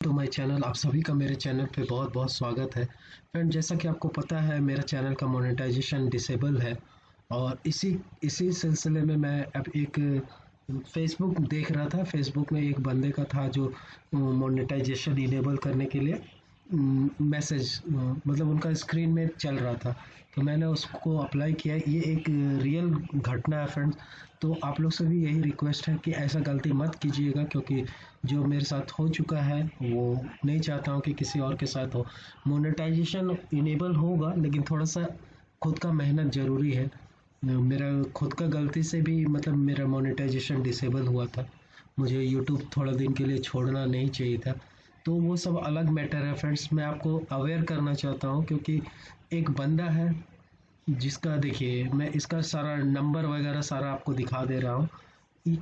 To my channel. आप सभी का मेरे चैनल पे बहुत बहुत स्वागत है। फ्रेंड, जैसा कि आपको पता है मेरा चैनल का मोनेटाइजेशन डिसेबल है और इसी इसी सिलसिले में मैं अब एक फेसबुक देख रहा था। फेसबुक में एक बंदे का था जो मोनेटाइजेशन इनेबल करने के लिए मैसेज मतलब उनका स्क्रीन में चल रहा था, तो मैंने उसको अप्लाई किया। ये एक रियल घटना है फ्रेंड्स। तो आप लोग से भी यही रिक्वेस्ट है कि ऐसा गलती मत कीजिएगा, क्योंकि जो मेरे साथ हो चुका है वो नहीं चाहता हूँ कि किसी और के साथ हो। मोनेटाइजेशन इनेबल होगा, लेकिन थोड़ा सा खुद का मेहनत ज़रूरी है। मेरा खुद का गलती से भी मतलब मेरा मोनेटाइजेशन डिसेबल हुआ था। मुझे यूट्यूब थोड़ा दिन के लिए छोड़ना नहीं चाहिए था, तो वो सब अलग मैटर है फ्रेंड्स। मैं आपको अवेयर करना चाहता हूँ, क्योंकि एक बंदा है जिसका, देखिए मैं इसका सारा नंबर वगैरह सारा आपको दिखा दे रहा हूँ।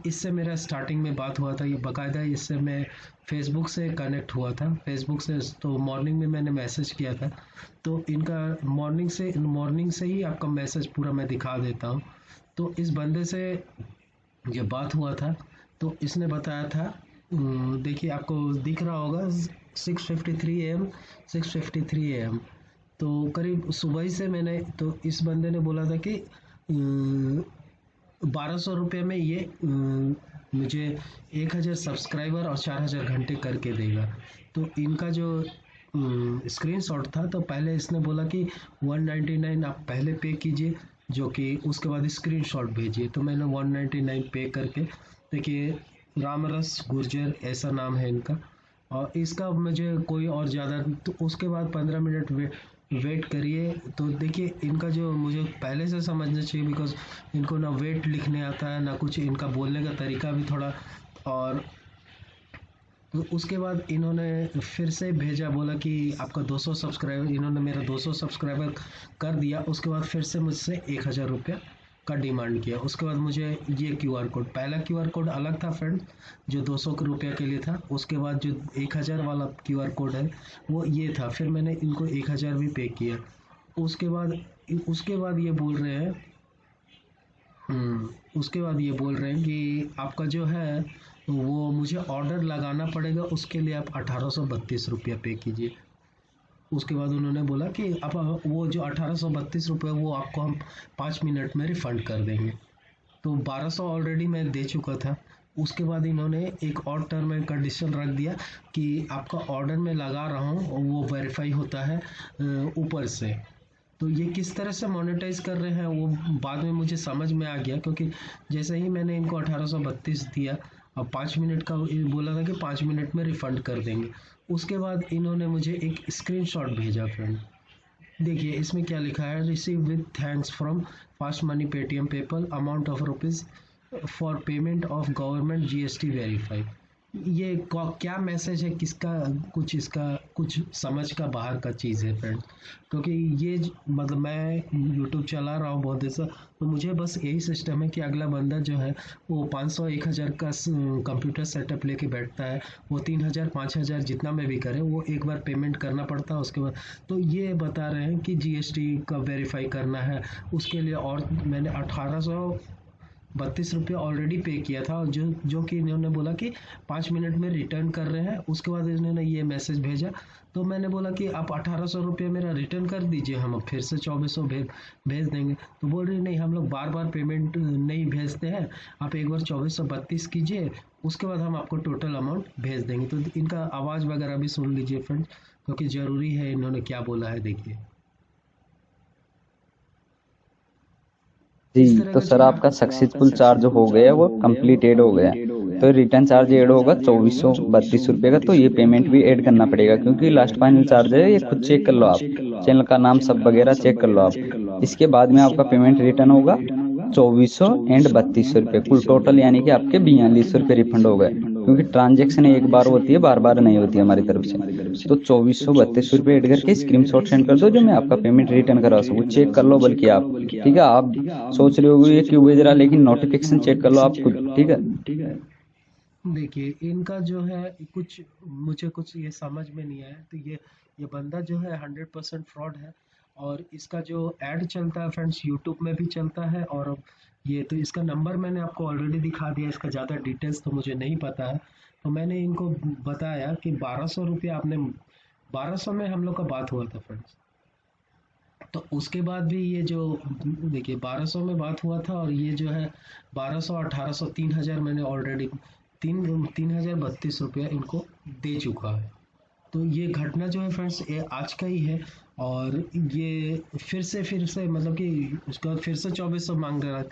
इससे मेरा स्टार्टिंग में बात हुआ था, ये बाकायदा इससे मैं फेसबुक से कनेक्ट हुआ था। फेसबुक से तो मॉर्निंग में मैंने मैसेज किया था, तो इनका मॉर्निंग से ही आपका मैसेज पूरा मैं दिखा देता हूँ। तो इस बंदे से जब बात हुआ था तो इसने बताया था, देखिए आपको दिख रहा होगा 6:53 AM, 6:53 AM। तो करीब सुबह ही से मैंने, तो इस बंदे ने बोला था कि 1200 रुपये में ये मुझे 1000 सब्सक्राइबर और 4000 घंटे करके देगा। तो इनका जो स्क्रीनशॉट था, तो पहले इसने बोला कि 199 आप पहले पे कीजिए, जो कि उसके बाद स्क्रीनशॉट भेजिए। तो मैंने 199 पे करके, देखिए रामरस गुर्जर ऐसा नाम है इनका, और इसका मुझे कोई और ज़्यादा, तो उसके बाद 15 मिनट वेट करिए। तो देखिए इनका जो मुझे पहले से समझना चाहिए, बिकॉज इनको ना वेट लिखने आता है ना कुछ, इनका बोलने का तरीका भी थोड़ा। और तो उसके बाद इन्होंने फिर से भेजा, बोला कि आपका 200 सब्सक्राइबर, इन्होंने मेरा 200 सब्सक्राइबर कर दिया। उसके बाद फिर से मुझसे 1000 रुपया का डिमांड किया। उसके बाद मुझे ये क्यूआर कोड, पहला क्यूआर कोड अलग था फ्रेंड जो 200 रुपया के लिए था। उसके बाद जो 1000 वाला क्यूआर कोड है वो ये था। फिर मैंने इनको 1000 भी पे किया। उसके बाद ये बोल रहे हैं, उसके बाद ये बोल रहे हैं कि आपका जो है वो मुझे ऑर्डर लगाना पड़ेगा, उसके लिए आप 1832 रुपया पे कीजिए। उसके बाद उन्होंने बोला कि आप वो जो 1832 रुपये वो आपको हम 5 मिनट में रिफंड कर देंगे। तो 1200 ऑलरेडी मैं दे चुका था। उसके बाद इन्होंने एक और टर्म एंड कंडीशन रख दिया कि आपका ऑर्डर मैं लगा रहा हूँ और वो वेरीफाई होता है ऊपर से। तो ये किस तरह से मोनेटाइज कर रहे हैं वो बाद में मुझे समझ में आ गया, क्योंकि जैसे ही मैंने इनको 1832 दिया और 5 मिनट का ये बोला था कि 5 मिनट में रिफंड कर देंगे। उसके बाद इन्होंने मुझे एक स्क्रीनशॉट भेजा फ्रेंड। देखिए इसमें क्या लिखा है, receive with thanks from fast money Paytm PayPal amount of rupees for payment of government GST verify. ये क्या मैसेज है, किसका, कुछ इसका कुछ समझ का बाहर का चीज़ है फ्रेंड। क्योंकि ये मतलब मैं यूट्यूब चला रहा हूँ बहुत देर से, तो मुझे बस यही सिस्टम है कि अगला बंदा जो है वो 500 1000 का कंप्यूटर सेटअप लेके बैठता है, वो 3000 5000 जितना में भी करे वो एक बार पेमेंट करना पड़ता है उसके बाद। तो ये बता रहे हैं कि जीएसटी का वेरीफाई करना है, उसके लिए और मैंने 1832 रुपया ऑलरेडी पे किया था, और जो कि इन्होंने बोला कि 5 मिनट में रिटर्न कर रहे हैं। उसके बाद इन्होंने ये मैसेज भेजा। तो मैंने बोला कि आप 1800 रुपया मेरा रिटर्न कर दीजिए, हम फिर से 2400 भेज देंगे। तो बोल रही नहीं, हम लोग बार बार पेमेंट नहीं भेजते हैं, आप एक बार 2432 कीजिए, उसके बाद हम आपको टोटल अमाउंट भेज देंगे। तो इनका आवाज़ वगैरह भी सुन लीजिए फ्रेंड्स, क्योंकि ज़रूरी है इन्होंने क्या बोला है, देखिए जी। इस तरह तो का सर चीज़। आपका सक्सेसफुल चार्ज हो गया, वो कंप्लीट ऐड हो गया। तो रिटर्न चार्ज ऐड होगा 2432 रुपये का। तो ये पेमेंट भी ऐड करना पड़ेगा, क्योंकि लास्ट फाइनल चार्ज है, ये खुद चेक कर लो आप, चैनल का नाम सब वगैरह चेक कर लो आप। इसके बाद में आपका पेमेंट रिटर्न होगा 2432 रुपये कुल टोटल, यानी कि आपके 4200 रुपये रिफंड हो गए। क्योंकि ट्रांजेक्शन एक बार होती है, बार बार नहीं होती हमारी तरफ से। तो 2432 रुपये ऐड करके स्क्रीन शॉट सेंड कर दो, जो मैं आपका पेमेंट रिटर्न करा सकूँ। चेक कर लो बल्कि आप, ठीक है। आप सोच रहे हो ये क्यों भेज रहा, लेकिन नोटिफिकेशन चेक कर लो आप खुद, ठीक है। देखिए इनका जो है कुछ, मुझे कुछ ये समझ में नहीं आया। तो ये बंदा जो है 100% फ्रॉड है। और इसका जो ऐड चलता है फ्रेंड्स यूट्यूब में भी चलता है, और ये तो इसका नंबर मैंने आपको ऑलरेडी दिखा दिया, इसका ज़्यादा डिटेल्स तो मुझे नहीं पता है। तो मैंने इनको बताया कि 1200 रुपया आपने, 1200 में हम लोग का बात हुआ था फ्रेंड्स। तो उसके बाद भी ये जो, देखिए 1200 में बात हुआ था, और ये जो है 1200, 1800, 3000 मैंने ऑलरेडी 3032 रुपया इनको दे चुका है। तो ये घटना जो है फ्रेंड्स ये आज का ही है। और ये फिर से मतलब कि उसके बाद फिर से 2400 मांग रहा है।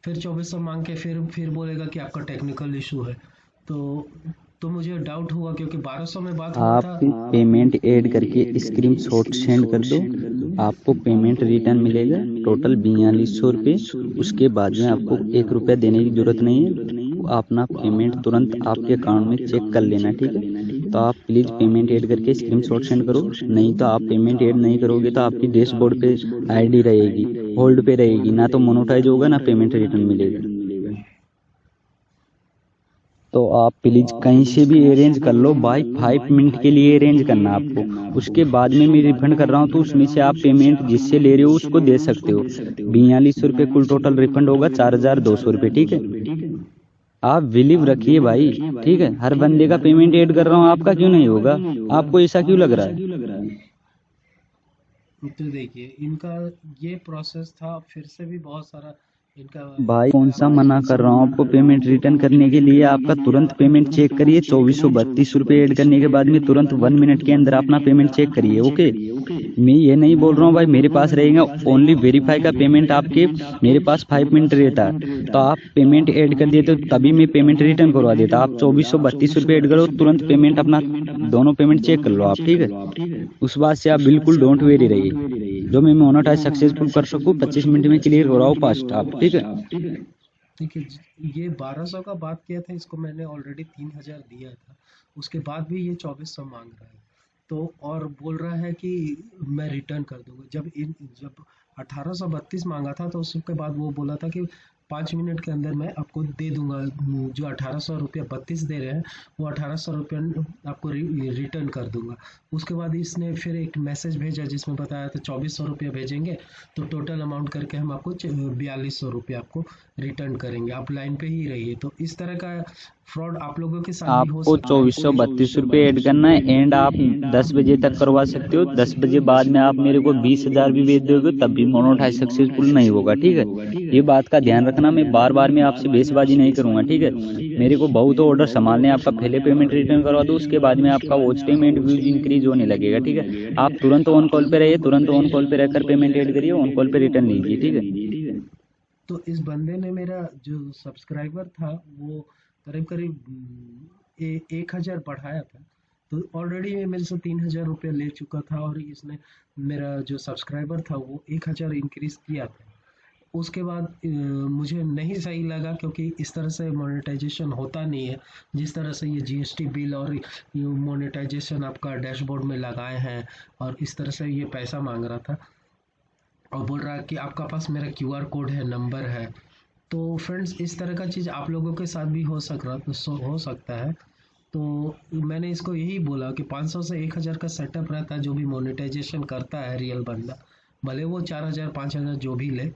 फिर 2400 मांग के फिर बोलेगा कि आपका टेक्निकल इशू है। तो तो मुझे डाउट हुआ, क्योंकि 1200 में बात हुआ आप था। पेमेंट ऐड करके स्क्रीनशॉट सेंड कर दो, आपको पेमेंट रिटर्न मिलेगा टोटल 4200 रुपये। उसके बाद में आपको 1 रुपया देने की जरूरत नहीं है, अपना पेमेंट तुरंत आपके अकाउंट में चेक कर लेना, ठीक है। तो आप प्लीज़ पेमेंट ऐड करके स्क्रीनशॉट सेंड करो, नहीं तो आप पेमेंट ऐड नहीं करोगे तो आपकी डैशबोर्ड पे आईडी रहेगी, होल्ड पे रहेगी, ना तो मोनेटाइज होगा ना पेमेंट रिटर्न मिलेगा। तो आप प्लीज कहीं से भी अरेंज कर लो भाई, 5 मिनट के लिए अरेंज करना आपको, उसके बाद में मैं रिफंड कर रहा हूँ तो उसमें से आप पेमेंट जिससे ले रहे हो उसको दे सकते हो। 4200 रुपये कुल टोटल रिफंड होगा, 4200 रुपये, ठीक है। आप बिलीव रखिए भाई, ठीक है। हर बंदे का पेमेंट ऐड कर रहा हूँ, आपका क्यों नहीं होगा? आपको ऐसा क्यों लग रहा है? तो देखिए इनका ये प्रोसेस था, फिर से भी बहुत सारा इनका। भाई कौन सा मना कर रहा हूँ आपको पेमेंट रिटर्न करने के लिए? आपका तुरंत पेमेंट चेक करिए, 2432 रुपये ऐड करने के बाद में तुरंत 1 मिनट के अंदर अपना पेमेंट चेक करिए, ओके। मैं ये नहीं बोल रहा हूँ भाई मेरे पास रहेगा ओनली वेरीफाई का पेमेंट आपके, मेरे पास 5 मिनट रहता है तो आप पेमेंट ऐड कर देते तो तभी मैं पेमेंट रिटर्न करवा देता। आप 2432 रुपये ऐड करो, तुरंत पेमेंट अपना दोनों पेमेंट चेक कर लो आप, ठीक है। उस बात से आप बिल्कुल डोंट वेरी रहिए, जो मैं मोनेटाइज सक्सेसफुल कर सकूँ 25 मिनट में क्लियर हो रहा हूँ फास्ट आप, ठीक है। देखिए ये 1200 का बात किया था, इसको मैंने ऑलरेडी 3000 दिया था। उसके बाद भी ये 2400 मांग रहा है। तो और बोल रहा है कि मैं रिटर्न कर दूंगा। जब 1832 मांगा था तो उसके बाद वो बोला था कि 5 मिनट के अंदर मैं आपको दे दूंगा। जो 1800 रुपया 32 दे रहे हैं, वो 1800 रुपया आपको रिटर्न कर दूंगा। उसके बाद इसने फिर एक मैसेज भेजा जिसमें बताया था 2400 रुपया भेजेंगे तो टोटल अमाउंट करके हम आपको 4200 रुपया आपको रिटर्न करेंगे, आप लाइन पे ही रहिए। तो इस तरह का फ्रॉड आप लोगों के साथ भी हो आपको सकता है। 2432 रुपये ऐड करना है एंड आप 10 बजे तक करवा सकते हो। 10 बजे बाद में आप मेरे को 20,000 भी भेज दोगे तब भी मोनेटाइज सक्सेसफुल नहीं होगा, ठीक है। ये बात का ध्यान रखना, मैं बार बार में आपसे बेसबाजी नहीं करूंगा, ठीक है। मेरे को बहुत ऑर्डर संभालने, आपका पहले पेमेंट रिटर्न करवा दो, उसके बाद में आपका watch time and views increase होने लगेगा, ठीक है। आप तुरंत ऑन कॉल पे रहिए, तुरंत ऑन कॉल पे रहकर पेमेंट ऐड करिए, ऑन कॉल पे रिटर्न लीजिए, ठीक है। तो इस बंदे ने मेरा जो सब्सक्राइबर था वो करीब करीब 1000 बढ़ाया था। तो ऑलरेडी मेरे से 3000 रुपया ले चुका था, और इसने मेरा जो सब्सक्राइबर था वो 1000 इंक्रीज किया था। उसके बाद मुझे नहीं सही लगा, क्योंकि इस तरह से मोनेटाइजेशन होता नहीं है। जिस तरह से ये जीएसटी बिल और ये मोनेटाइजेशन आपका डैशबोर्ड में लगाए हैं, और इस तरह से ये पैसा मांग रहा था और बोल रहा है कि आपका पास मेरा क्यूआर कोड है, नंबर है। तो फ्रेंड्स इस तरह का चीज़ आप लोगों के साथ भी हो सकता है। तो मैंने इसको यही बोला कि 500 से 1000 का सेटअप रहता है, जो भी मोनेटाइजेशन करता है रियल बंदा, भले वो 4000 5000 जो भी ले।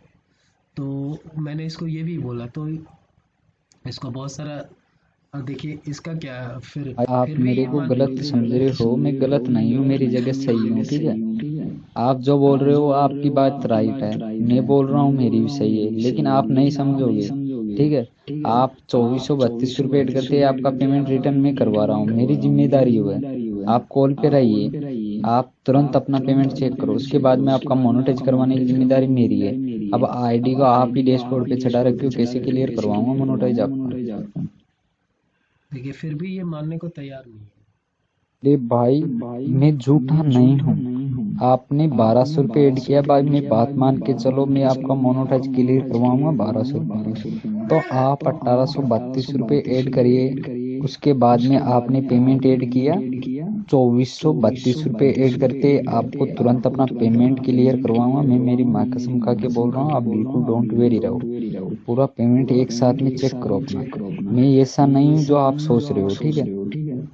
तो मैंने इसको ये भी बोला, तो इसको बहुत सारा, अब देखिए इसका क्या फिर आप फिर भी मेरे ये को मान गलत समझ रहे हो, मैं गलत नहीं हूँ, मेरी जगह सही हूँ, ठीक है। आप जो बोल रहे हो आपकी बात राइट है, मैं बोल रहा हूँ मेरी भी सही है, लेकिन आप नहीं समझोगे, ठीक है। आप 2432 रुपये ऐड करते आपका पेमेंट रिटर्न मैं करवा रहा हूँ, मेरी जिम्मेदारी है। आप कॉल पे रहिए, आप तुरंत अपना पेमेंट चेक करो, उसके बाद में आपका मोनेटाइज करवाने की जिम्मेदारी मेरी है। अब आईडी को आप ही डैशबोर्ड पे चढ़ा रखे हो, कैसे क्लियर करवाऊंगा मोनेटाइज आपको? देखिए फिर भी ये मानने को तैयार नहीं है। अरे भाई मैं झूठा नहीं हूँ, आपने 1200 रुपये ऐड किया, बाद में बात मान के चलो मैं आपका मोनोटाइज क्लियर करवाऊंगा 1200 रुपये। तो आप 1832 रुपये ऐड करिए, उसके बाद में आपने पेमेंट ऐड किया, 2432 रुपये ऐड करते आपको तुरंत अपना पेमेंट क्लियर करवाऊंगा। मैं मेरी माँ कसम खा के बोल रहा हूँ, आप बिल्कुल डोंट वेरी रहो, पूरा पेमेंट एक साथ में चेक करो अपना। मैं ऐसा नहीं हूँ जो आप सोच रहे हो, ठीक है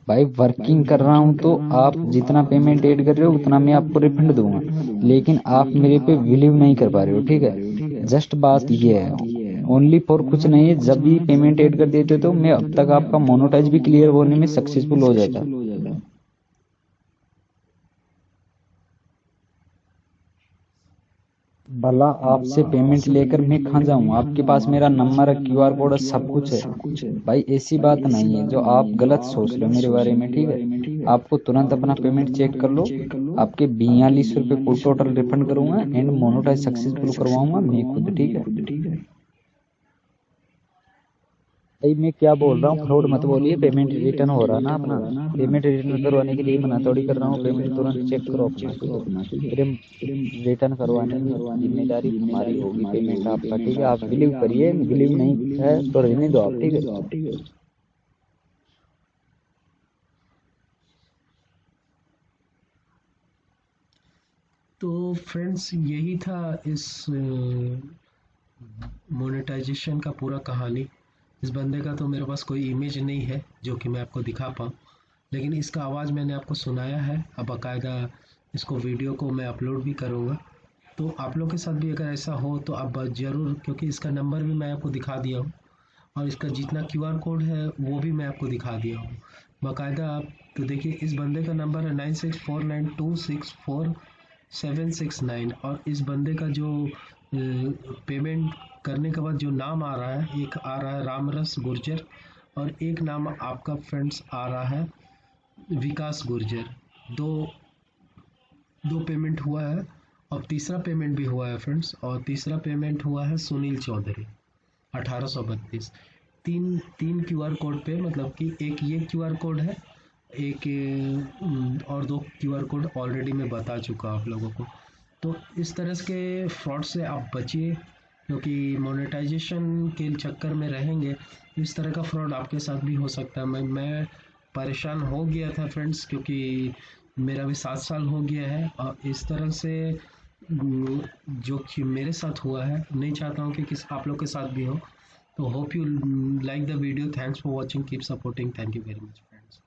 भाई। वर्किंग कर रहा हूँ तो आप जितना पेमेंट ऐड कर रहे हो उतना मैं आपको रिफंड दूंगा, लेकिन आप मेरे पे बिलीव नहीं कर पा रहे हो, ठीक है। जस्ट बात ये है। ओनली फॉर कुछ नहीं है, जब भी पेमेंट ऐड कर देते तो मैं अब तक आपका मोनेटाइज भी क्लियर होने में सक्सेसफुल हो जाता। भला आपसे पेमेंट लेकर मैं कहाँ जाऊँ, आपके पास मेरा नंबर है, क्यूआर कोड है, सब कुछ है भाई। ऐसी बात नहीं है जो आप गलत सोच रहे हो मेरे बारे में, ठीक है। आपको तुरंत अपना पेमेंट चेक कर लो, आपके 42 रुपये फुल टोटल रिफंड करूंगा एंड मोनेटाइज सक्सेसफुल करवाऊंगा मैं खुद, ठीक है। भाई मैं क्या बोल रहा हूँ, फ्रॉड मत बोलिए। पेमेंट रिटर्न हो रहा ना अपना, पेमेंट रिटर्न करवाने के लिए मना थोड़ी कर रहा हूँ। पेमेंट तुरंत चेक करो अपना, ठीक है। फिर रिटर्न करवाने की जिम्मेदारी हमारी होगी, पेमेंट आपका, ठीक है। आप बिलीव करिए, बिलीव नहीं है तो रहने दो आप, ठीक है। तो फ्रेंड्स यही था इस मोनेटाइजेशन का पूरा कहानी। इस बंदे का तो मेरे पास कोई इमेज नहीं है जो कि मैं आपको दिखा पाऊँ, लेकिन इसका आवाज़ मैंने आपको सुनाया है। अब बाकायदा इसको वीडियो को मैं अपलोड भी करूँगा। तो आप लोग के साथ भी अगर ऐसा हो तो आप ज़रूर, क्योंकि इसका नंबर भी मैं आपको दिखा दिया हूँ और इसका जितना क्यूआर कोड है वो भी मैं आपको दिखा दिया हूँ बाकायदा। आप तो देखिए, इस बंदे का नंबर है 9649264769 और इस बंदे का जो पेमेंट करने के बाद जो नाम आ रहा है, एक आ रहा है रामरस गुर्जर और एक नाम आपका फ्रेंड्स आ रहा है विकास गुर्जर। दो दो पेमेंट हुआ है और तीसरा पेमेंट भी हुआ है फ्रेंड्स, और तीसरा पेमेंट हुआ है सुनील चौधरी 1832। तीन तीन क्यूआर कोड पे, मतलब कि एक ये क्यूआर कोड है, एक और दो क्यूआर कोड ऑलरेडी मैं बता चुका आप लोगों को। तो इस तरह के फ्रॉड से आप बचिए, क्योंकि मोनेटाइजेशन के चक्कर में रहेंगे इस तरह का फ्रॉड आपके साथ भी हो सकता है। मैं परेशान हो गया था फ्रेंड्स, क्योंकि मेरा भी 7 साल हो गया है और इस तरह से जो कि मेरे साथ हुआ है, नहीं चाहता हूँ कि किस आप लोग के साथ भी हो। तो hope you like the video, thanks for watching, keep supporting, thank you very much friends.